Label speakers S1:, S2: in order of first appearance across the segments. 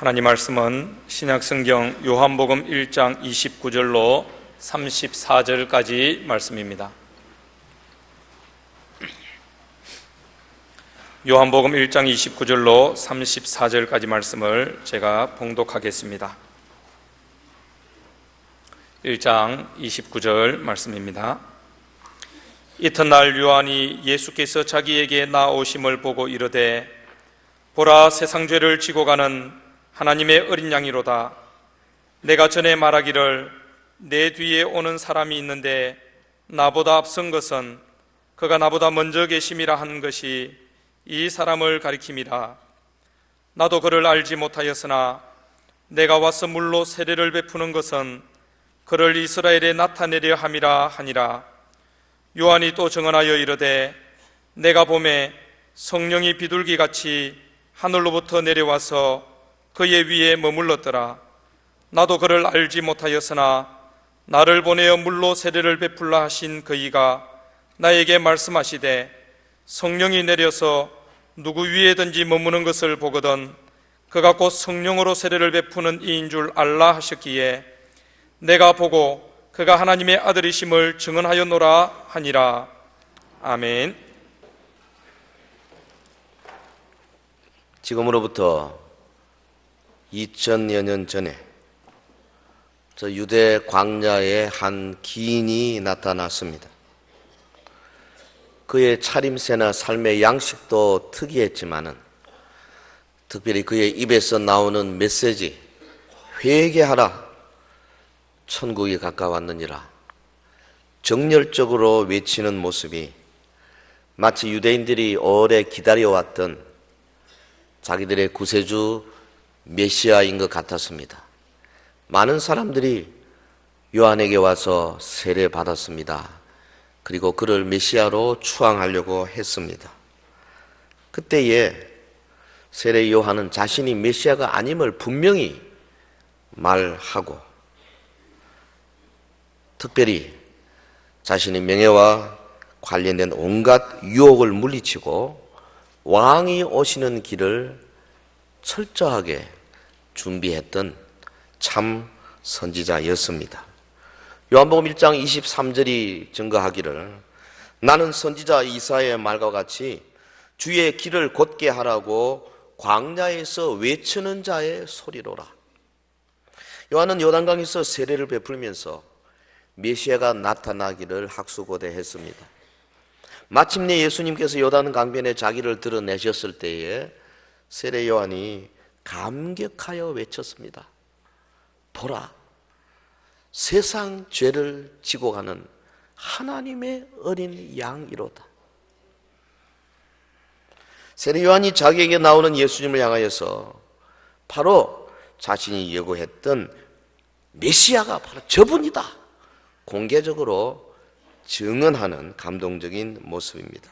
S1: 하나님 말씀은 신약성경 요한복음 1장 29절로 34절까지 말씀입니다. 요한복음 1장 29절로 34절까지 말씀을 제가 봉독하겠습니다. 1장 29절 말씀입니다. 이튿날 요한이 예수께서 자기에게 나오심을 보고 이르되 보라, 세상 죄를 지고 가는 하나님의 어린 양이로다. 내가 전에 말하기를 내 뒤에 오는 사람이 있는데 나보다 앞선 것은 그가 나보다 먼저 계심이라 한 것이 이 사람을 가리킴이라. 나도 그를 알지 못하였으나 내가 와서 물로 세례를 베푸는 것은 그를 이스라엘에 나타내려 함이라 하니라. 요한이 또 증언하여 이르되 내가 보매 성령이 비둘기같이 하늘로부터 내려와서 그의 위에 머물렀더라. 나도 그를 알지 못하였으나 나를 보내어 물로 세례를 베풀라 하신 그이가 나에게 말씀하시되 성령이 내려서 누구 위에든지 머무는 것을 보거든 그가 곧 성령으로 세례를 베푸는 이인 줄 알라 하셨기에 내가 보고 그가 하나님의 아들이심을 증언하였노라 하니라. 아멘.
S2: 지금으로부터 2000여 년 전에 저 유대 광야에 한 기인이 나타났습니다. 그의 차림새나 삶의 양식도 특이했지만은 특별히 그의 입에서 나오는 메시지, 회개하라, 천국이 가까웠느니라, 정열적으로 외치는 모습이 마치 유대인들이 오래 기다려왔던 자기들의 구세주 메시아인 것 같았습니다. 많은 사람들이 요한에게 와서 세례 받았습니다. 그리고 그를 메시아로 추앙하려고 했습니다. 그때에 세례 요한은 자신이 메시아가 아님을 분명히 말하고 특별히 자신의 명예와 관련된 온갖 유혹을 물리치고 왕이 오시는 길을 철저하게 준비했던 참 선지자였습니다. 요한복음 1장 23절이 증거하기를 나는 선지자 이사야의 말과 같이 주의 길을 곧게 하라고 광야에서 외치는 자의 소리로라. 요한은 요단강에서 세례를 베풀면서 메시아가 나타나기를 학수고대했습니다. 마침내 예수님께서 요단 강변에 자기를 드러내셨을 때에 세례 요한이 감격하여 외쳤습니다. 보라, 세상 죄를 지고 가는 하나님의 어린 양이로다. 세례 요한이 자기에게 나오는 예수님을 향하여서 바로 자신이 예고했던 메시아가 바로 저분이다 공개적으로 증언하는 감동적인 모습입니다.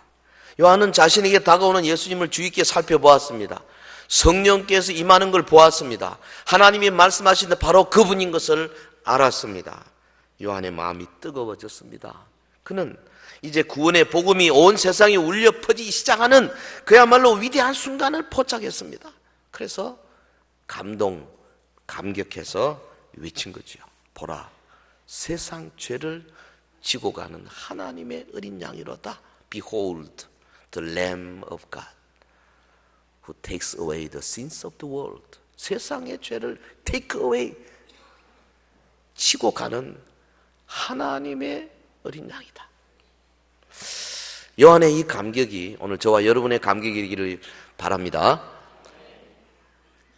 S2: 요한은 자신에게 다가오는 예수님을 주의 깊게 살펴보았습니다. 성령께서 임하는 걸 보았습니다. 하나님이 말씀하신 바로 그분인 것을 알았습니다. 요한의 마음이 뜨거워졌습니다. 그는 이제 구원의 복음이 온 세상에 울려 퍼지기 시작하는 그야말로 위대한 순간을 포착했습니다. 그래서 감격해서 외친 거죠. 보라, 세상 죄를 지고 가는 하나님의 어린 양이로다. Behold, the Lamb of God, who takes away the sins of the world. 세상의 죄를 take away, 치고 가는 하나님의 어린 양이다. 요한의 이 감격이 오늘 저와 여러분의 감격이기를 바랍니다.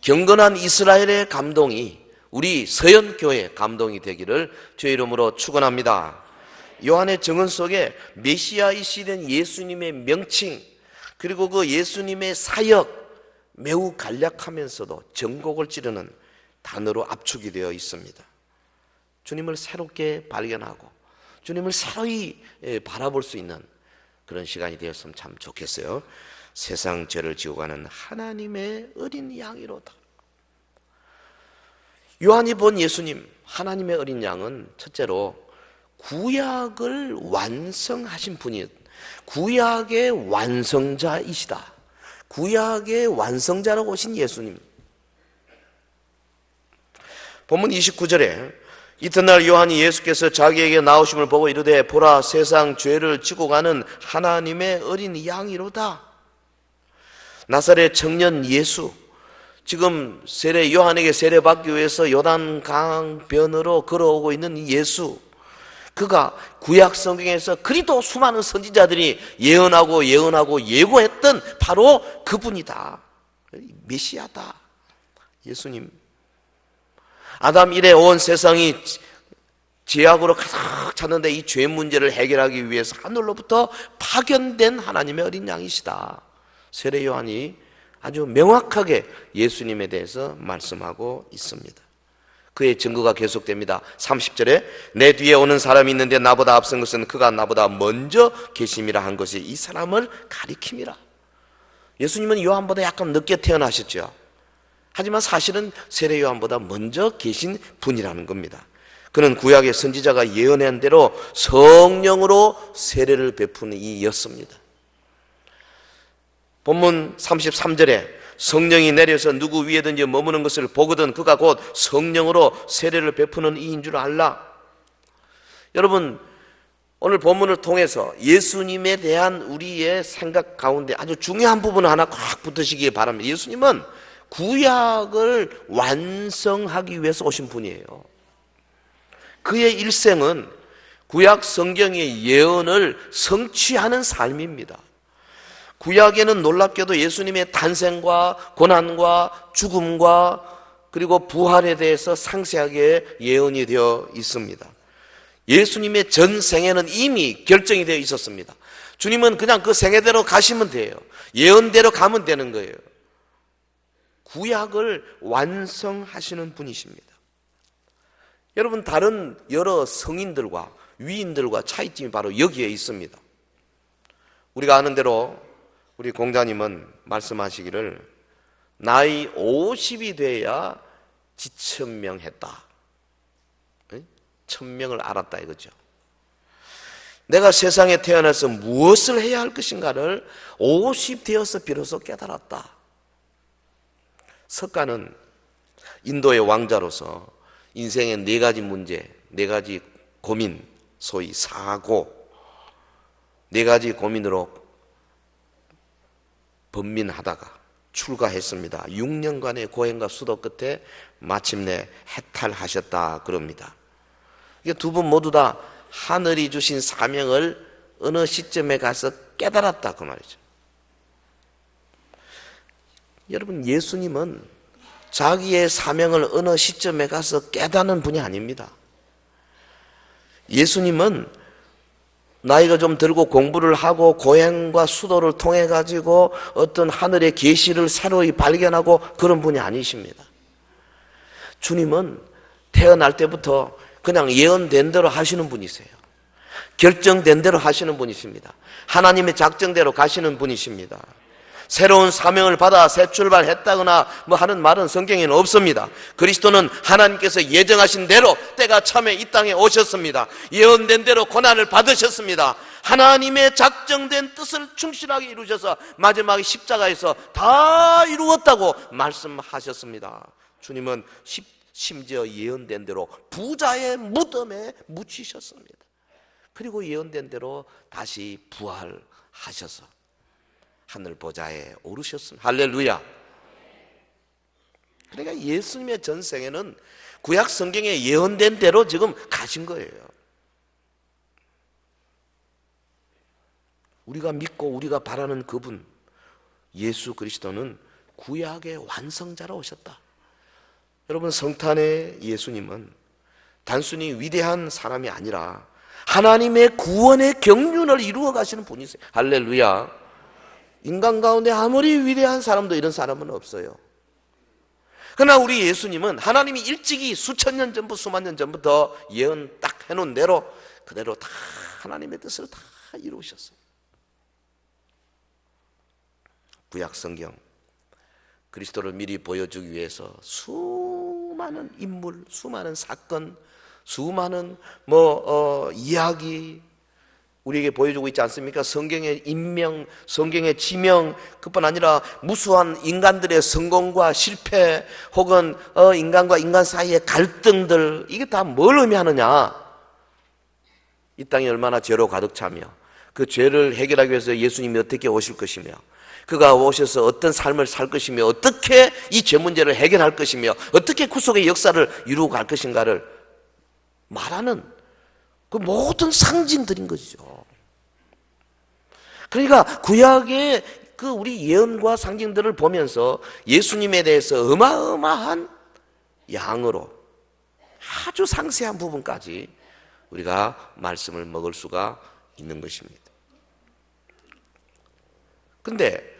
S2: 경건한 이스라엘의 감동이 우리 서연교회의 감동이 되기를 주의 이름으로 축원합니다. 요한의 증언 속에 메시아이시된 예수님의 명칭 그리고 그 예수님의 사역 매우 간략하면서도 전곡을 찌르는 단어로 압축이 되어 있습니다. 주님을 새롭게 발견하고 주님을 새로이 바라볼 수 있는 그런 시간이 되었으면 참 좋겠어요. 세상 죄를 지고 가는 하나님의 어린 양이로다. 요한이 본 예수님, 하나님의 어린 양은 첫째로 구약을 완성하신 분이, 구약의 완성자이시다. 구약의 완성자라고 오신 예수님. 본문 29절에 이튿날 요한이 예수께서 자기에게 나오심을 보고 이르되 보라 세상 죄를 지고 가는 하나님의 어린 양이로다. 나사렛 청년 예수, 지금 요한에게 세례받기 위해서 요단강 변으로 걸어오고 있는 이 예수, 그가 구약 성경에서 그리도 수많은 선지자들이 예언하고 예고했던 바로 그분이다. 메시아다. 예수님. 아담 이래 온 세상이 죄악으로 가득 찼는데 이 죄 문제를 해결하기 위해서 하늘로부터 파견된 하나님의 어린 양이시다. 세례 요한이 아주 명확하게 예수님에 대해서 말씀하고 있습니다. 그의 증거가 계속됩니다. 30절에 내 뒤에 오는 사람이 있는데 나보다 앞선 것은 그가 나보다 먼저 계심이라 한 것이 이 사람을 가리킴이라. 예수님은 요한보다 약간 늦게 태어나셨죠. 하지만 사실은 세례 요한보다 먼저 계신 분이라는 겁니다. 그는 구약의 선지자가 예언한 대로 성령으로 세례를 베푸는 이였습니다. 본문 33절에 성령이 내려서 누구 위에든지 머무는 것을 보거든 그가 곧 성령으로 세례를 베푸는 이인 줄 알라. 여러분, 오늘 본문을 통해서 예수님에 대한 우리의 생각 가운데 아주 중요한 부분 하나 꽉 붙으시기 바랍니다. 예수님은 구약을 완성하기 위해서 오신 분이에요. 그의 일생은 구약 성경의 예언을 성취하는 삶입니다. 구약에는 놀랍게도 예수님의 탄생과 고난과 죽음과 그리고 부활에 대해서 상세하게 예언이 되어 있습니다. 예수님의 전 생애는 이미 결정이 되어 있었습니다. 주님은 그냥 그 생애대로 가시면 돼요. 예언대로 가면 되는 거예요. 구약을 완성하시는 분이십니다. 여러분, 다른 여러 성인들과 위인들과 차이점이 바로 여기에 있습니다. 우리가 아는 대로 우리 공자님은 말씀하시기를 나이 50이 돼야 지천명했다. 천명을 알았다 이거죠. 내가 세상에 태어나서 무엇을 해야 할 것인가를 50 되어서 비로소 깨달았다. 석가는 인도의 왕자로서 인생의 4가지 문제, 4가지 고민, 소위 사고, 4가지 고민으로 번민하다가 출가했습니다. 6년간의 고행과 수도 끝에 마침내 해탈하셨다 그럽니다. 이게 두 분 모두 다 하늘이 주신 사명을 어느 시점에 가서 깨달았다 그 말이죠. 여러분, 예수님은 자기의 사명을 어느 시점에 가서 깨닫는 분이 아닙니다. 예수님은 나이가 좀 들고 공부를 하고 고행과 수도를 통해 가지고 어떤 하늘의 계시를 새로이 발견하고 그런 분이 아니십니다. 주님은 태어날 때부터 그냥 예언된 대로 하시는 분이세요. 결정된 대로 하시는 분이십니다. 하나님의 작정대로 가시는 분이십니다. 새로운 사명을 받아 새 출발했다거나 하는 말은 성경에는 없습니다. 그리스도는 하나님께서 예정하신 대로 때가 참에 이 땅에 오셨습니다. 예언된 대로 고난을 받으셨습니다. 하나님의 작정된 뜻을 충실하게 이루셔서 마지막에 십자가에서 다 이루었다고 말씀하셨습니다. 주님은 심지어 예언된 대로 부자의 무덤에 묻히셨습니다. 그리고 예언된 대로 다시 부활하셔서 하늘 보좌에 오르셨습니다. 할렐루야. 그러니까 예수님의 전생에는 구약 성경에 예언된 대로 지금 가신 거예요. 우리가 믿고 우리가 바라는 그분 예수 그리스도는 구약의 완성자로 오셨다. 여러분, 성탄의 예수님은 단순히 위대한 사람이 아니라 하나님의 구원의 경륜을 이루어 가시는 분이세요. 할렐루야. 인간 가운데 아무리 위대한 사람도 이런 사람은 없어요. 그러나 우리 예수님은 하나님이 일찍이 수천 년 전부터 수만 년 전부터 예언 딱 해놓은 대로 그대로 다 하나님의 뜻을 다 이루셨어요. 구약 성경 그리스도를 미리 보여주기 위해서 수많은 인물, 수많은 사건, 수많은 이야기, 우리에게 보여주고 있지 않습니까? 성경의 인명, 성경의 지명, 그뿐 아니라 무수한 인간들의 성공과 실패, 혹은 인간과 인간 사이의 갈등들, 이게 다 뭘 의미하느냐? 이 땅이 얼마나 죄로 가득 차며 그 죄를 해결하기 위해서 예수님이 어떻게 오실 것이며, 그가 오셔서 어떤 삶을 살 것이며, 어떻게 이 죄 문제를 해결할 것이며, 어떻게 구속의 역사를 이루고 갈 것인가를 말하는 그 모든 상징들인 것이죠. 그러니까 구약의 그 우리 예언과 상징들을 보면서 예수님에 대해서 어마어마한 양으로 아주 상세한 부분까지 우리가 말씀을 먹을 수가 있는 것입니다. 근데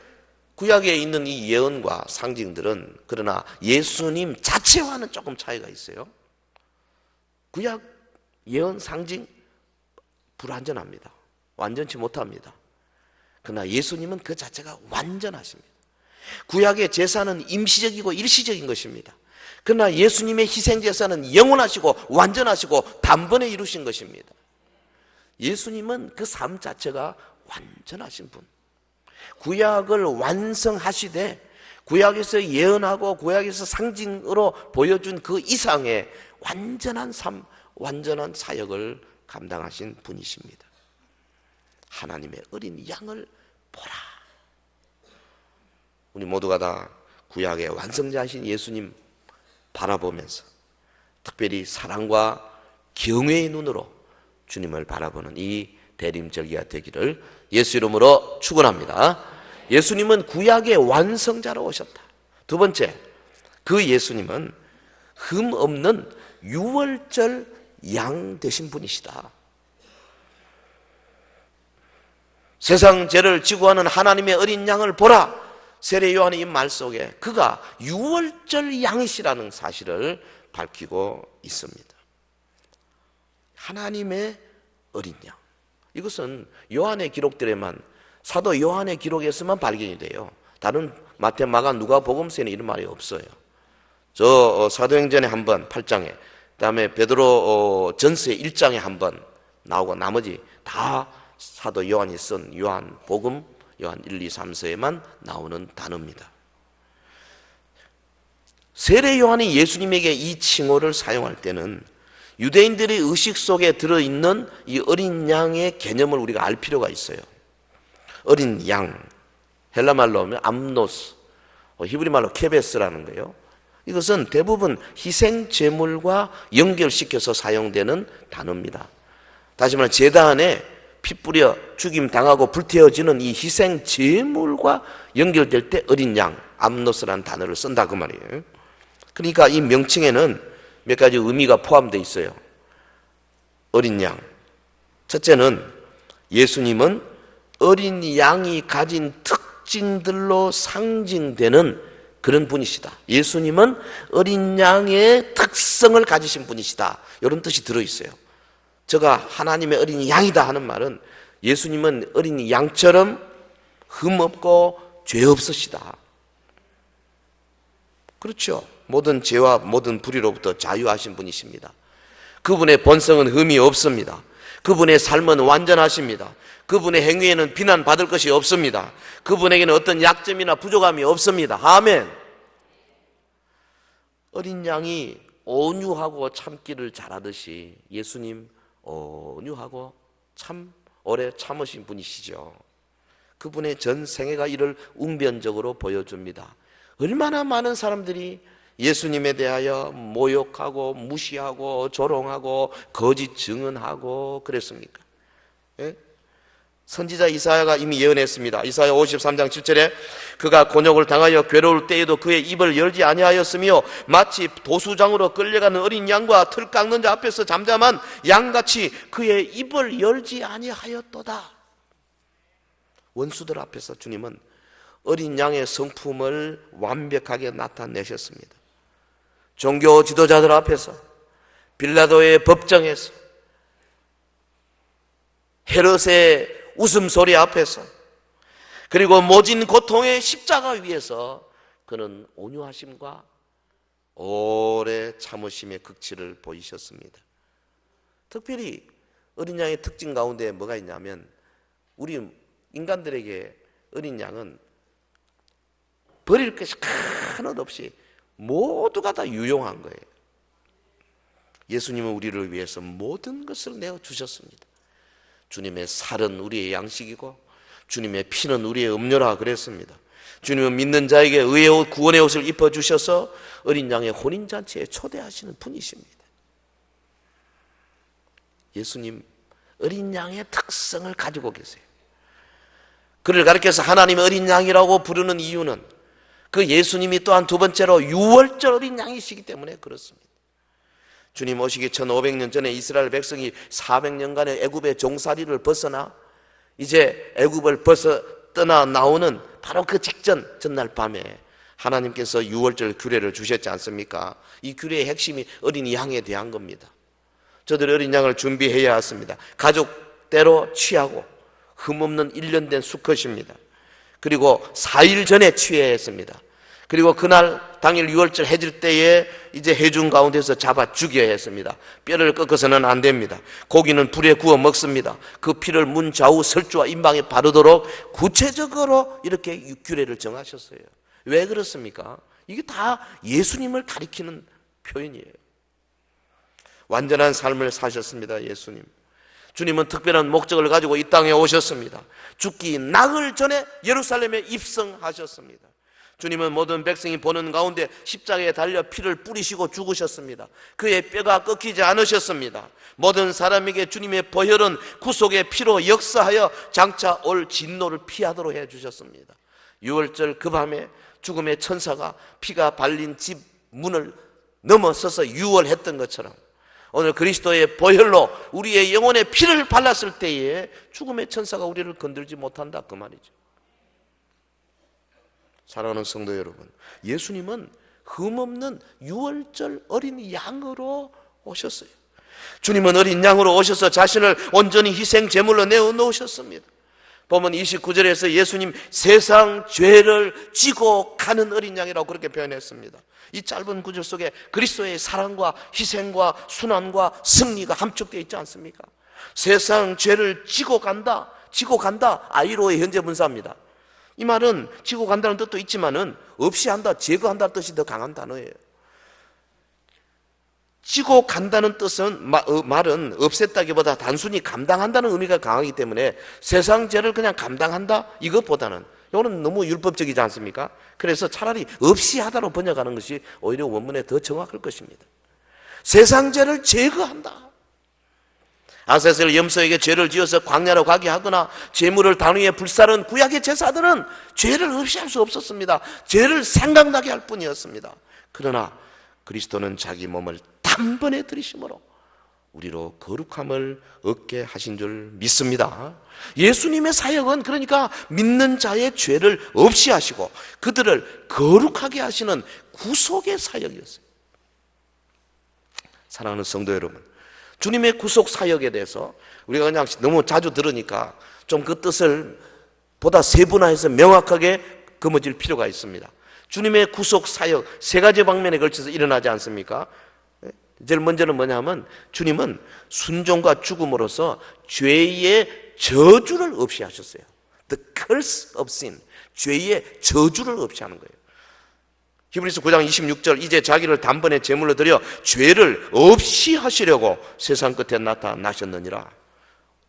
S2: 구약에 있는 이 예언과 상징들은 그러나 예수님 자체와는 조금 차이가 있어요. 구약 예언 상징 불완전합니다. 완전치 못합니다. 그러나 예수님은 그 자체가 완전하십니다. 구약의 제사는 임시적이고 일시적인 것입니다. 그러나 예수님의 희생제사는 영원하시고 완전하시고 단번에 이루신 것입니다. 예수님은 그 삶 자체가 완전하신 분. 구약을 완성하시되 구약에서 예언하고 구약에서 상징으로 보여준 그 이상의 완전한 삶, 완전한 사역을 감당하신 분이십니다. 하나님의 어린 양을 보라. 우리 모두가 다 구약의 완성자이신 예수님 바라보면서 특별히 사랑과 경외의 눈으로 주님을 바라보는 이 대림절기가 되기를 예수 이름으로 축원합니다. 예수님은 구약의 완성자로 오셨다. 두 번째, 그 예수님은 흠 없는 유월절 양 되신 분이시다. 세상 죄를 지고 하는 하나님의 어린 양을 보라. 세례 요한의 이 말 속에 그가 유월절 양이시라는 사실을 밝히고 있습니다. 하나님의 어린 양. 이것은 요한의 기록들에만, 사도 요한의 기록에서만 발견이 돼요. 다른 마태, 마가, 누가복음서에는 이런 말이 없어요. 저 사도행전에 한 번 8장에, 그다음에 베드로 전서 1장에 한 번 나오고 나머지 다 사도 요한이 쓴 요한복음, 요한 1, 2, 3서에만 나오는 단어입니다. 세례 요한이 예수님에게 이 칭호를 사용할 때는 유대인들의 의식 속에 들어있는 이 어린 양의 개념을 우리가 알 필요가 있어요. 어린 양, 헬라말로 하면 암노스, 히브리말로 케베스라는 거예요. 이것은 대부분 희생 제물과 연결시켜서 사용되는 단어입니다. 다시 말해 제단에 피 뿌려 죽임 당하고 불태워지는 이 희생 제물과 연결될 때 어린 양, 암노스라는 단어를 쓴다 그 말이에요. 그러니까 이 명칭에는 몇 가지 의미가 포함되어 있어요. 어린 양. 첫째는 예수님은 어린 양이 가진 특징들로 상징되는 그런 분이시다. 예수님은 어린 양의 특성을 가지신 분이시다. 이런 뜻이 들어있어요. 저가 하나님의 어린 양이다 하는 말은 예수님은 어린 양처럼 흠없고 죄 없으시다. 그렇죠. 모든 죄와 모든 불의로부터 자유하신 분이십니다. 그분의 본성은 흠이 없습니다. 그분의 삶은 완전하십니다. 그분의 행위에는 비난받을 것이 없습니다. 그분에게는 어떤 약점이나 부족함이 없습니다. 아멘. 어린 양이 온유하고 참기를 잘하듯이 예수님 온유하고 참 오래 참으신 분이시죠. 그분의 전 생애가 이를 웅변적으로 보여줍니다. 얼마나 많은 사람들이 예수님에 대하여 모욕하고 무시하고 조롱하고 거짓 증언하고 그랬습니까? 예? 선지자 이사야가 이미 예언했습니다. 이사야 53장 7절에 그가 곤욕을 당하여 괴로울 때에도 그의 입을 열지 아니하였으며 마치 도수장으로 끌려가는 어린 양과 틀 깎는 자 앞에서 잠잠한 양같이 그의 입을 열지 아니하였도다. 원수들 앞에서 주님은 어린 양의 성품을 완벽하게 나타내셨습니다. 종교 지도자들 앞에서, 빌라도의 법정에서, 헤롯의 웃음소리 앞에서, 그리고 모진 고통의 십자가 위에서 그는 온유하심과 오래 참으심의 극치를 보이셨습니다. 특별히 어린 양의 특징 가운데 뭐가 있냐면 우리 인간들에게 어린 양은 버릴 것이 하나도 없이 모두가 다 유용한 거예요. 예수님은 우리를 위해서 모든 것을 내어주셨습니다. 주님의 살은 우리의 양식이고 주님의 피는 우리의 음료라 그랬습니다. 주님은 믿는 자에게 의의 옷, 구원의 옷을 입혀주셔서 어린 양의 혼인잔치에 초대하시는 분이십니다. 예수님 어린 양의 특성을 가지고 계세요. 그를 가리켜서 하나님의 어린 양이라고 부르는 이유는 그 예수님이 또한 두 번째로 유월절 어린 양이시기 때문에 그렇습니다. 주님 오시기 1500년 전에 이스라엘 백성이 400년간의 애굽의 종살이를 벗어나 이제 애굽을 떠나 나오는 바로 그 직전 전날 밤에 하나님께서 유월절 규례를 주셨지 않습니까? 이 규례의 핵심이 어린 양에 대한 겁니다. 저들이 어린 양을 준비해야 했습니다. 가족대로 취하고 흠없는 1년 된 수컷입니다. 그리고 4일 전에 취해야 했습니다. 그리고 그날 당일 유월절 해질 때에 이제 해중 가운데서 잡아 죽여야 했습니다. 뼈를 꺾어서는 안 됩니다. 고기는 불에 구워 먹습니다. 그 피를 문 좌우 설주와 임방에 바르도록 구체적으로 이렇게 규례를 정하셨어요. 왜 그렇습니까? 이게 다 예수님을 가리키는 표현이에요. 완전한 삶을 사셨습니다. 예수님. 주님은 특별한 목적을 가지고 이 땅에 오셨습니다. 죽기 나흘 전에 예루살렘에 입성하셨습니다. 주님은 모든 백성이 보는 가운데 십자가에 달려 피를 뿌리시고 죽으셨습니다. 그의 뼈가 꺾이지 않으셨습니다. 모든 사람에게 주님의 보혈은 구속의 피로 역사하여 장차 올 진노를 피하도록 해주셨습니다. 유월절 그 밤에 죽음의 천사가 피가 발린 집 문을 넘어서서 유월했던 것처럼 오늘 그리스도의 보혈로 우리의 영혼에 피를 발랐을 때에 죽음의 천사가 우리를 건들지 못한다 그 말이죠. 사랑하는 성도 여러분, 예수님은 흠없는 유월절 어린 양으로 오셨어요. 주님은 어린 양으로 오셔서 자신을 온전히 희생 제물로 내어놓으셨습니다. 보면 29절에서 예수님 세상 죄를 지고 가는 어린 양이라고 그렇게 표현했습니다. 이 짧은 구절 속에 그리스도의 사랑과 희생과 순환과 승리가 함축되어 있지 않습니까? 세상 죄를 지고 간다, 아이로의 현재 분사입니다. 이 말은 지고 간다는 뜻도 있지만은 없이 한다, 제거한다는 뜻이 더 강한 단어예요. 지고 간다는 뜻은 말은 없앴다기보다 단순히 감당한다는 의미가 강하기 때문에 세상 죄를 그냥 감당한다 이것보다는 이거는 너무 율법적이지 않습니까? 그래서 차라리 없이 하다로 번역하는 것이 오히려 원문에 더 정확할 것입니다. 세상 죄를 제거한다. 아세셀 염소에게 죄를 지어서 광야로 가게 하거나 재물을 단위에 불사른 구약의 제사들은 죄를 없이 할 수 없었습니다. 죄를 생각나게 할 뿐이었습니다. 그러나 그리스도는 자기 몸을 단번에 들이심으로 우리로 거룩함을 얻게 하신 줄 믿습니다. 예수님의 사역은 그러니까 믿는 자의 죄를 없이 하시고 그들을 거룩하게 하시는 구속의 사역이었어요. 사랑하는 성도 여러분, 주님의 구속 사역에 대해서 우리가 그냥 너무 자주 들으니까 좀 그 뜻을 보다 세분화해서 명확하게 거머쥘 필요가 있습니다. 주님의 구속 사역 세 가지 방면에 걸쳐서 일어나지 않습니까? 제일 먼저는 뭐냐면 주님은 순종과 죽음으로써 죄의 저주를 없이 하셨어요. The curse of sin, 죄의 저주를 없이 하는 거예요. 히브리서 9장 26절 이제 자기를 단번에 제물로 드려 죄를 없이 하시려고 세상 끝에 나타나셨느니라.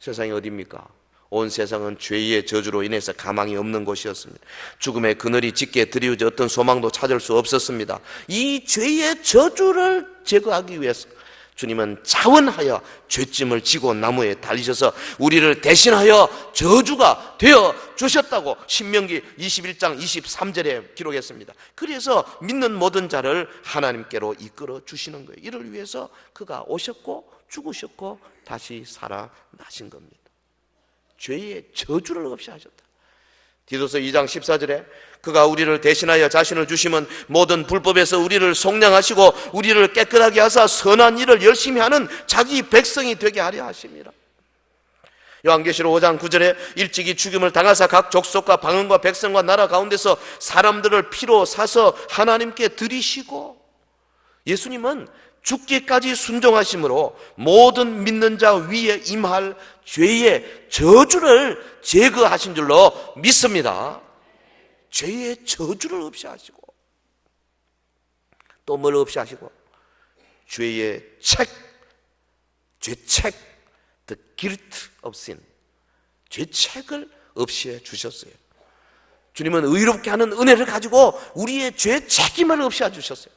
S2: 세상이 어디입니까? 온 세상은 죄의 저주로 인해서 가망이 없는 곳이었습니다. 죽음의 그늘이 짙게 드리우지 어떤 소망도 찾을 수 없었습니다. 이 죄의 저주를 제거하기 위해서 주님은 자원하여 죄짐을 지고 나무에 달리셔서 우리를 대신하여 저주가 되어 주셨다고 신명기 21장 23절에 기록했습니다. 그래서 믿는 모든 자를 하나님께로 이끌어 주시는 거예요. 이를 위해서 그가 오셨고 죽으셨고 다시 살아나신 겁니다. 죄의 저주를 없이 하셨다. 디도서 2장 14절에 그가 우리를 대신하여 자신을 주심은 모든 불법에서 우리를 속량하시고 우리를 깨끗하게 하사 선한 일을 열심히 하는 자기 백성이 되게 하려 하심이라. 요한계시록 5장 9절에 일찍이 죽임을 당하사 각 족속과 방언과 백성과 나라 가운데서 사람들을 피로 사서 하나님께 드리시고, 예수님은 죽기까지 순종하심으로 모든 믿는 자 위에 임할 죄의 저주를 제거하신 줄로 믿습니다. 죄의 저주를 없이 하시고 또 뭘 없이 하시고 죄의 죄책, the guilt of sin, 죄책을 없이 해 주셨어요. 주님은 의롭게 하는 은혜를 가지고 우리의 죄 책임을 없이 해 주셨어요.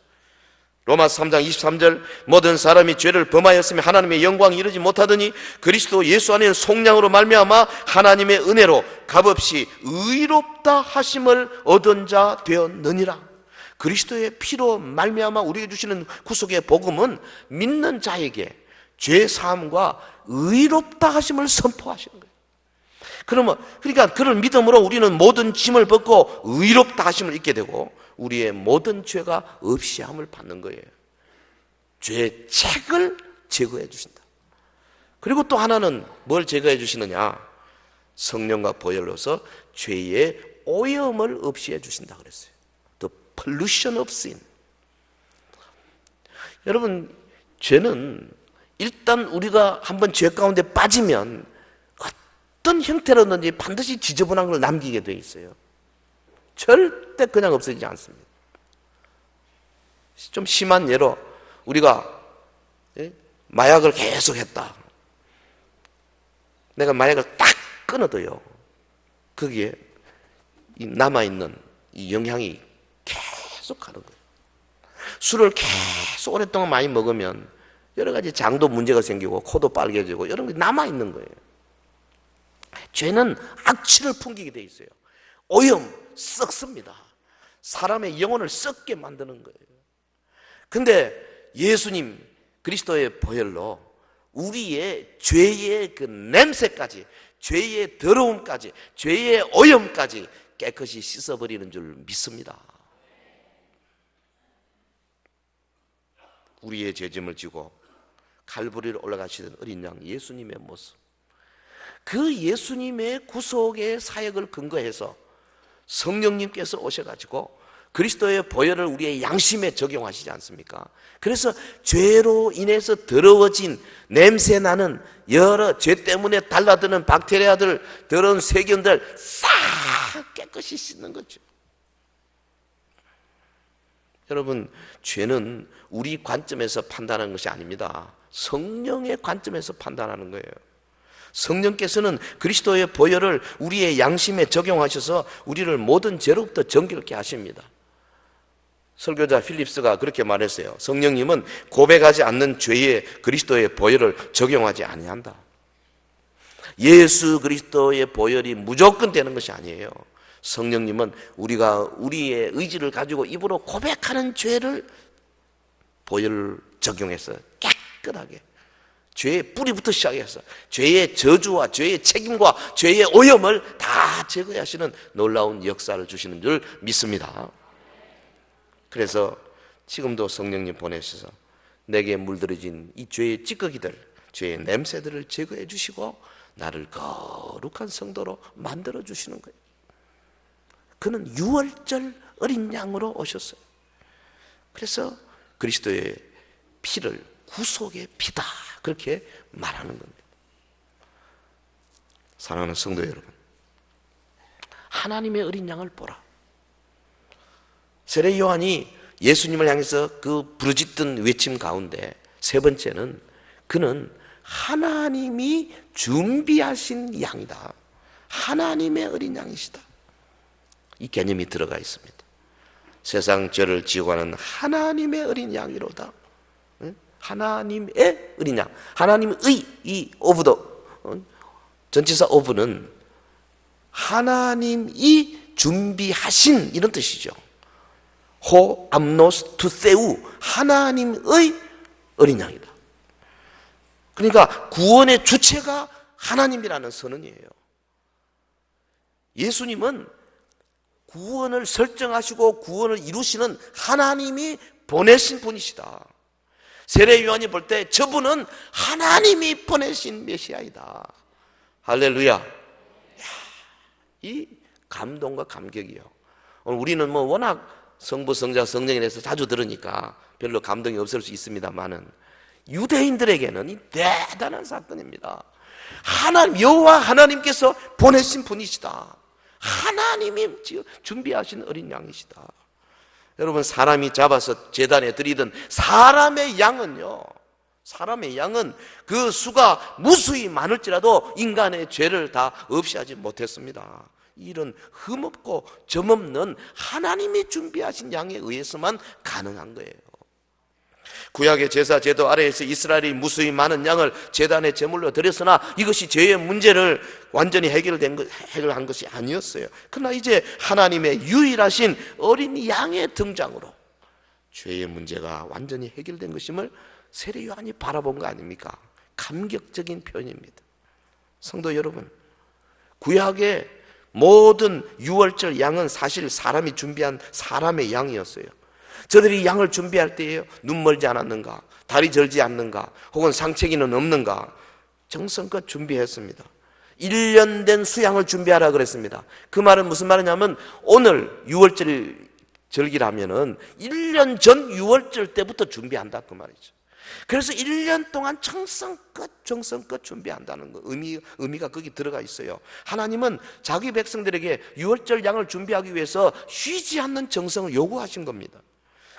S2: 로마서 3장 23절 모든 사람이 죄를 범하였으며 하나님의 영광이 이르지 못하더니 그리스도 예수 안에 속량으로 말미암아 하나님의 은혜로 값없이 의롭다 하심을 얻은 자 되었느니라. 그리스도의 피로 말미암아 우리에게 주시는 구속의 복음은 믿는 자에게 죄 사함과 의롭다 하심을 선포하시는 거예요. 그러니까 그런 믿음으로 우리는 모든 짐을 벗고 의롭다 하심을 잊게 되고 우리의 모든 죄가 없이 함을 받는 거예요. 죄의 책을 제거해 주신다. 그리고 또 하나는 뭘 제거해 주시느냐? 성령과 보혈로서 죄의 오염을 없이 해 주신다 그랬어요. The pollution of sin. 여러분, 죄는 일단 우리가 한번 죄 가운데 빠지면 어떤 형태로든지 반드시 지저분한 걸 남기게 돼 있어요. 절대 그냥 없어지지 않습니다. 좀 심한 예로 우리가 마약을 계속 했다. 내가 마약을 딱 끊어도요, 거기에 남아있는 이 영향이 계속 가는 거예요. 술을 계속 오랫동안 많이 먹으면 여러 가지 장도 문제가 생기고 코도 빨개지고 이런 게 남아있는 거예요. 죄는 악취를 풍기게 돼 있어요. 오염, 썩습니다. 사람의 영혼을 썩게 만드는 거예요. 근데 예수님 그리스도의 보혈로 우리의 죄의 그 냄새까지, 죄의 더러움까지, 죄의 오염까지 깨끗이 씻어버리는 줄 믿습니다. 우리의 죄짐을 지고 칼부리를 올라가시던 어린 양 예수님의 모습, 그 예수님의 구속의 사역을 근거해서 성령님께서 오셔가지고 그리스도의 보혈을 우리의 양심에 적용하시지 않습니까? 그래서 죄로 인해서 더러워진 냄새나는 여러 죄 때문에 달라드는 박테리아들, 더러운 세균들 싹 깨끗이 씻는 거죠. 여러분, 죄는 우리 관점에서 판단하는 것이 아닙니다. 성령의 관점에서 판단하는 거예요. 성령께서는 그리스도의 보혈을 우리의 양심에 적용하셔서 우리를 모든 죄로부터 정결케 하십니다. 설교자 필립스가 그렇게 말했어요. 성령님은 고백하지 않는 죄에 그리스도의 보혈을 적용하지 아니한다. 예수 그리스도의 보혈이 무조건 되는 것이 아니에요. 성령님은 우리가 우리의 의지를 가지고 입으로 고백하는 죄를 보혈을 적용해서 깨끗하게, 죄의 뿌리부터 시작해서 죄의 저주와 죄의 책임과 죄의 오염을 다 제거하시는 놀라운 역사를 주시는 줄 믿습니다. 그래서 지금도 성령님 보내셔서 내게 물들어진 이 죄의 찌꺼기들, 죄의 냄새들을 제거해 주시고 나를 거룩한 성도로 만들어 주시는 거예요. 그는 유월절 어린 양으로 오셨어요. 그래서 그리스도의 피를 구속의 피다, 그렇게 말하는 겁니다. 사랑하는 성도 여러분, 하나님의 어린 양을 보라. 세례 요한이 예수님을 향해서 그 부르짖던 외침 가운데 세 번째는 그는 하나님이 준비하신 양이다. 하나님의 어린 양이시다. 이 개념이 들어가 있습니다. 세상 죄를 지고가는 하나님의 어린 양이로다. 하나님의 어린 양. 하나님의 이 오브도 전치사 오브는 하나님이 준비하신 이런 뜻이죠. 호 암노스 투세우, 하나님의 어린 양이다. 그러니까 구원의 주체가 하나님이라는 선언이에요. 예수님은 구원을 설정하시고 구원을 이루시는 하나님이 보내신 분이시다. 세례 요한이 볼 때 저분은 하나님이 보내신 메시아이다. 할렐루야. 이 감동과 감격이요. 오늘 우리는 워낙 성부, 성자, 성령에 대해서 자주 들으니까 별로 감동이 없을 수 있습니다만은 유대인들에게는 이 대단한 사건입니다. 여호와 하나님께서 보내신 분이시다. 하나님이 준비하신 어린 양이시다. 여러분, 사람이 잡아서 제단에 드리던 사람의 양은 그 수가 무수히 많을지라도 인간의 죄를 다 없이 하지 못했습니다. 이런 흠없고 점없는 하나님이 준비하신 양에 의해서만 가능한 거예요. 구약의 제사 제도 아래에서 이스라엘이 무수히 많은 양을 제단에 제물로 드렸으나 이것이 죄의 문제를 완전히 해결한 것이 아니었어요. 그러나 이제 하나님의 유일하신 어린 양의 등장으로 죄의 문제가 완전히 해결된 것임을 세례 요한이 바라본 거 아닙니까? 감격적인 표현입니다. 성도 여러분, 구약의 모든 유월절 양은 사실 사람이 준비한 사람의 양이었어요. 저들이 양을 준비할 때에 눈 멀지 않았는가, 다리 절지 않는가, 혹은 상체기는 없는가, 정성껏 준비했습니다. 1년 된 수양을 준비하라 그랬습니다. 그 말은 무슨 말이냐면 오늘 유월절 절기라면은 1년 전 유월절 때부터 준비한다 그 말이죠. 그래서 1년 동안 정성껏 준비한다는 거, 의미가 거기 들어가 있어요. 하나님은 자기 백성들에게 유월절 양을 준비하기 위해서 쉬지 않는 정성을 요구하신 겁니다.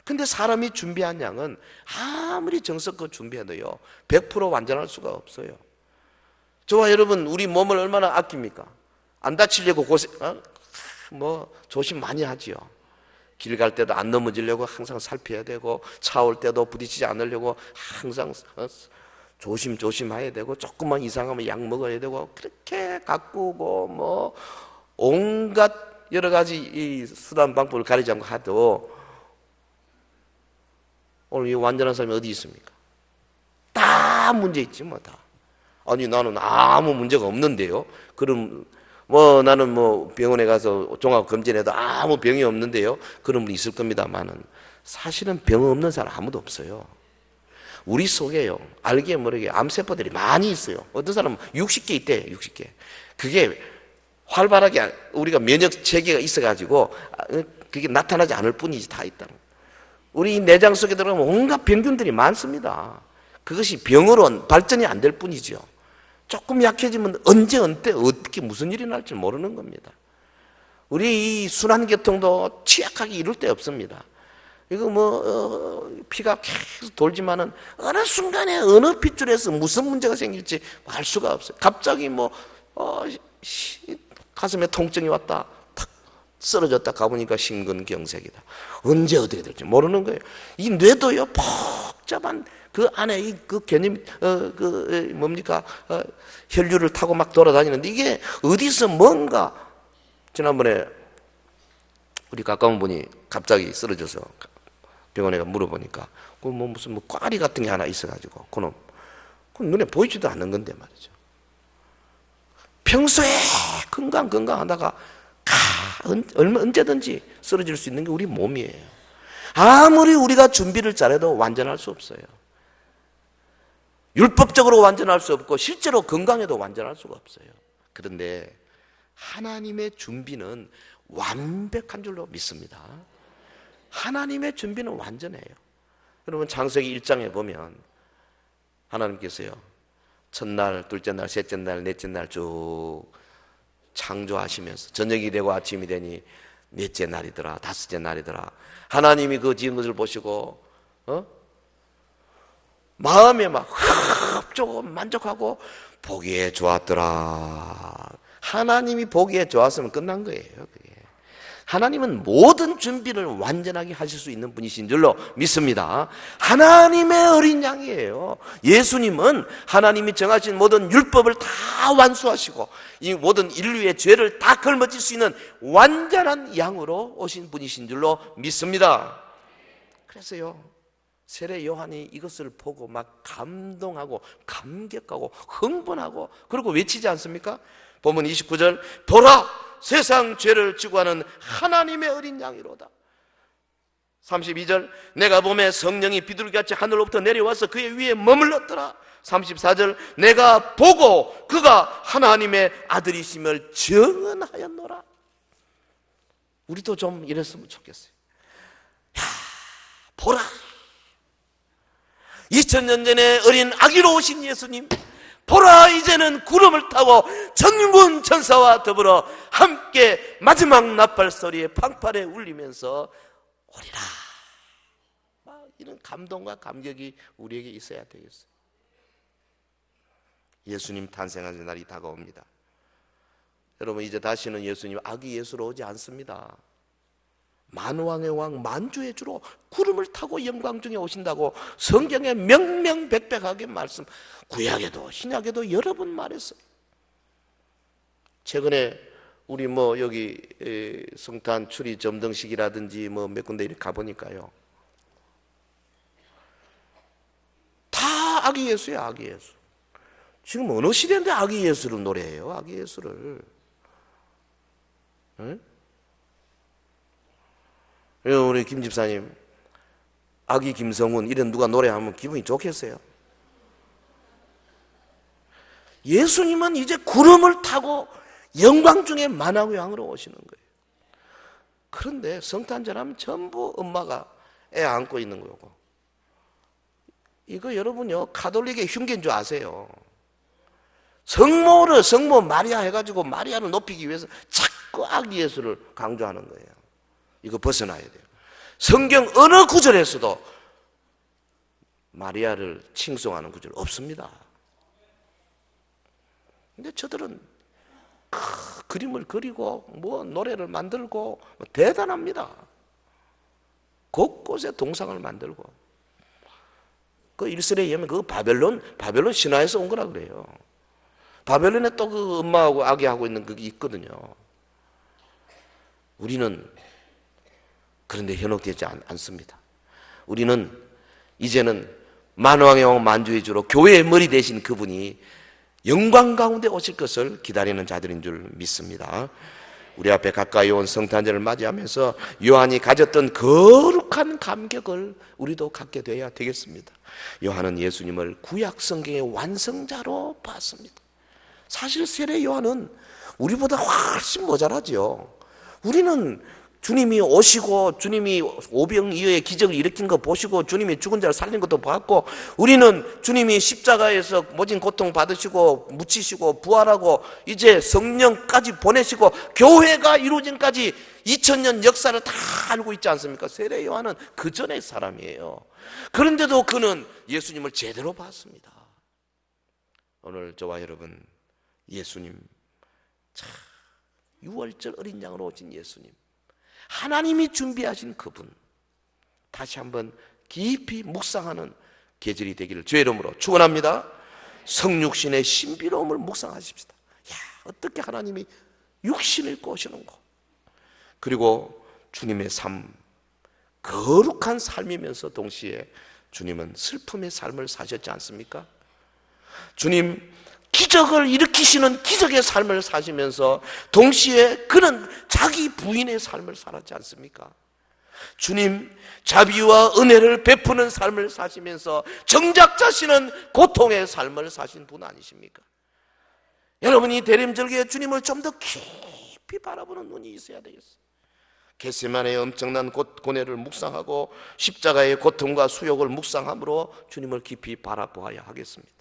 S2: 근데 사람이 준비한 양은 아무리 정성껏 준비해도요 100% 완전할 수가 없어요. 저와 여러분, 우리 몸을 얼마나 아낍니까? 안 다치려고 조심 많이 하지요. 길 갈 때도 안 넘어지려고 항상 살펴야 되고, 차 올 때도 부딪히지 않으려고 항상 조심해야 되고, 조금만 이상하면 약 먹어야 되고, 그렇게 가꾸고 온갖 여러 가지 이 수단 방법을 가리지 않고 하도 오늘 이 완전한 사람이 어디 있습니까? 다 문제 있지 다. 아니 나는 아무 문제가 없는데요. 그럼 나는 병원에 가서 종합 검진해도 아무 병이 없는데요. 그런 분 있을 겁니다만은 사실은 병 없는 사람 아무도 없어요. 우리 속에요, 알게 모르게 암세포들이 많이 있어요. 어떤 사람은 60개 있대요. 60개. 그게 활발하게 우리가 면역 체계가 있어가지고 그게 나타나지 않을 뿐이지 다 있다는 거예요. 우리 내장 속에 들어가면 온갖 병균들이 많습니다. 그것이 병으로 발전이 안 될 뿐이죠. 조금 약해지면 언제 어떻게 무슨 일이 날지 모르는 겁니다. 우리 이 순환계통도 취약하게 이룰 데 없습니다. 이거 피가 계속 돌지만은 어느 순간에 어느 핏줄에서 무슨 문제가 생길지 알 수가 없어요. 갑자기 가슴에 통증이 왔다, 탁 쓰러졌다 가보니까 심근경색이다. 언제 어떻게 될지 모르는 거예요. 이 뇌도요 복잡한 그 안에 그 개념 혈류를 타고 막 돌아다니는데 이게 어디서 뭔가, 지난번에 우리 가까운 분이 갑자기 쓰러져서 병원에 가 물어보니까 무슨 꽈리 같은 게 하나 있어가지고 그건 눈에 보이지도 않는 건데 말이죠. 평소에 건강하다가 언제든지 쓰러질 수 있는 게 우리 몸이에요. 아무리 우리가 준비를 잘해도 완전할 수 없어요. 율법적으로 완전할 수 없고 실제로 건강해도 완전할 수가 없어요. 그런데 하나님의 준비는 완벽한 줄로 믿습니다. 하나님의 준비는 완전해요. 여러분, 창세기 1장에 보면 하나님께서요 첫날, 둘째 날, 셋째 날, 넷째 날 쭉 창조하시면서 저녁이 되고 아침이 되니 넷째 날이더라, 다섯째 날이더라. 하나님이 그 지은 것을 보시고 마음에 막 조금 만족하고 보기에 좋았더라. 하나님이 보기에 좋았으면 끝난 거예요. 그게. 하나님은 모든 준비를 완전하게 하실 수 있는 분이신 줄로 믿습니다. 하나님의 어린 양이에요. 예수님은 하나님이 정하신 모든 율법을 다 완수하시고 이 모든 인류의 죄를 다 걸머질 수 있는 완전한 양으로 오신 분이신 줄로 믿습니다. 그래서요 세례 요한이 이것을 보고 막 감동하고 감격하고 흥분하고 그리고 외치지 않습니까? 본문 29절, 보라 세상 죄를 지고 하는 하나님의 어린 양이로다. 32절, 내가 보매 성령이 비둘기같이 하늘로부터 내려와서 그의 위에 머물렀더라. 34절, 내가 보고 그가 하나님의 아들이심을 증언하였노라. 우리도 좀 이랬으면 좋겠어요. 보라, 2000년 전에 어린 아기로 오신 예수님, 보라, 이제는 구름을 타고 천군 천사와 더불어 함께 마지막 나팔 소리에 방팔에 울리면서 오리라. 이런 감동과 감격이 우리에게 있어야 되겠어요. 예수님 탄생하는 날이 다가옵니다. 여러분, 이제 다시는 예수님 아기 예수로 오지 않습니다. 만왕의 왕, 만주의 주로 구름을 타고 영광 중에 오신다고 성경에 명명백백하게 말씀, 구약에도 신약에도 여러 번 말했어요. 최근에 우리 여기 성탄 추리 점등식이라든지 몇 군데 이렇게 가보니까요, 다 아기 예수야, 아기 예수. 지금 어느 시대인데 아기 예수를 노래해요, 아기 예수를. 응? 우리 김 집사님, 아기 김성훈 이런 누가 노래하면 기분이 좋겠어요? 예수님은 이제 구름을 타고 영광 중에 만왕의 왕으로 오시는 거예요. 그런데 성탄절하면 전부 엄마가 애 안고 있는 거고, 이거 여러분요 가톨릭의 흉계인 줄 아세요? 성모 마리아 해가지고 마리아를 높이기 위해서 자꾸 아기 예수를 강조하는 거예요. 이거 벗어나야 돼요. 성경 어느 구절에서도 마리아를 칭송하는 구절 없습니다. 근데 저들은 그림을 그리고 노래를 만들고 대단합니다. 곳곳에 동상을 만들고. 그 일설에 의하면 그 바벨론 신화에서 온 거라 그래요. 바벨론에 또 그 엄마하고 아기하고 있는 그게 있거든요. 우리는 그런데 현혹되지 않습니다. 우리는 이제는 만왕의 왕 만주의 주로 교회의 머리 되신 그분이 영광 가운데 오실 것을 기다리는 자들인 줄 믿습니다. 우리 앞에 가까이 온 성탄절을 맞이하면서 요한이 가졌던 거룩한 감격을 우리도 갖게 되어야 되겠습니다. 요한은 예수님을 구약 성경의 완성자로 봤습니다. 사실 세례 요한은 우리보다 훨씬 모자라죠. 우리는 주님이 오시고 주님이 오병이어의 기적을 일으킨 거 보시고 주님이 죽은 자를 살린 것도 봤고, 우리는 주님이 십자가에서 모진 고통 받으시고 묻히시고 부활하고 이제 성령까지 보내시고 교회가 이루어진까지 2000년 역사를 다 알고 있지 않습니까? 세례 요한은 그 전의 사람이에요. 그런데도 그는 예수님을 제대로 봤습니다. 오늘 저와 여러분, 예수님, 참 6월절 어린 양으로 오신 예수님, 하나님이 준비하신 그분, 다시 한번 깊이 묵상하는 계절이 되기를 주의 이름으로 축원합니다. 성육신의 신비로움을 묵상하십시다. 야, 어떻게 하나님이 육신을 입고 오시는고. 그리고 주님의 삶, 거룩한 삶이면서 동시에 주님은 슬픔의 삶을 사셨지 않습니까? 주님 기적을 일으키시는 기적의 삶을 사시면서 동시에 그는 자기 부인의 삶을 살았지 않습니까? 주님 자비와 은혜를 베푸는 삶을 사시면서 정작 자신은 고통의 삶을 사신 분 아니십니까? 여러분이 대림절기에 주님을 좀 더 깊이 바라보는 눈이 있어야 되겠어요. 겟세마네의 엄청난 고뇌를 묵상하고 십자가의 고통과 수욕을 묵상함으로 주님을 깊이 바라보아야 하겠습니다.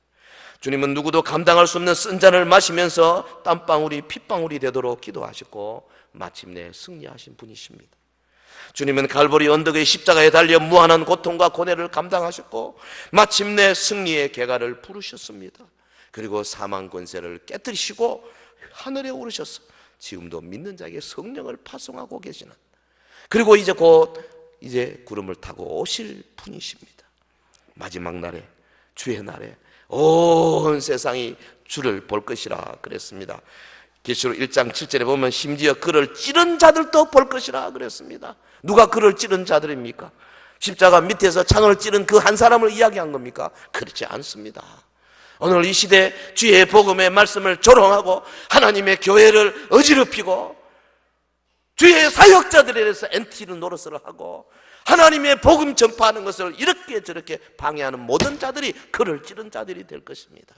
S2: 주님은 누구도 감당할 수 없는 쓴 잔을 마시면서 땀방울이 핏방울이 되도록 기도하셨고 마침내 승리하신 분이십니다. 주님은 갈보리 언덕의 십자가에 달려 무한한 고통과 고뇌를 감당하셨고 마침내 승리의 계가를 부르셨습니다. 그리고 사망 권세를 깨뜨리시고 하늘에 오르셔서 지금도 믿는 자에게 성령을 파송하고 계시는, 그리고 이제 곧 구름을 타고 오실 분이십니다. 마지막 날에, 주의 날에 온 세상이 주를 볼 것이라 그랬습니다. 계시록 1장 7절에 보면 심지어 그를 찌른 자들도 볼 것이라 그랬습니다. 누가 그를 찌른 자들입니까? 십자가 밑에서 창을 찌른 그 한 사람을 이야기한 겁니까? 그렇지 않습니다. 오늘 이 시대 주의 복음의 말씀을 조롱하고 하나님의 교회를 어지럽히고 주의 사역자들에 대해서 엔티를 노릇을 하고 하나님의 복음 전파하는 것을 이렇게 저렇게 방해하는 모든 자들이 그를 찌른 자들이 될 것입니다.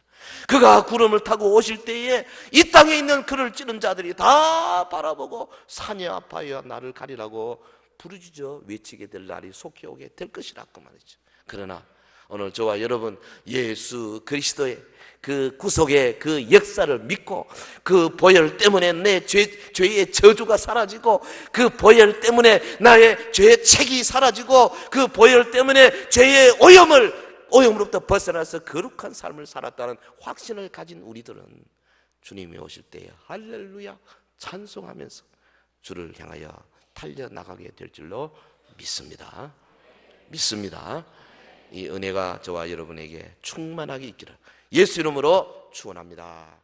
S2: 그가 구름을 타고 오실 때에 이 땅에 있는 그를 찌른 자들이 다 바라보고 산이 아파야 나를 가리라고 부르짖어 외치게 될 날이 속히 오게 될 것이라고 말이죠. 그러나 오늘 저와 여러분 예수 그리스도의 그 구속의 그 역사를 믿고 그 보혈 때문에 내 죄의 저주가 사라지고 그 보혈 때문에 나의 죄의 책이 사라지고 그 보혈 때문에 죄의 오염으로부터 벗어나서 거룩한 삶을 살았다는 확신을 가진 우리들은 주님이 오실 때에 할렐루야 찬송하면서 주를 향하여 달려나가게 될 줄로 믿습니다. 이 은혜가 저와 여러분에게 충만하게 있기를 예수 이름으로 축원합니다.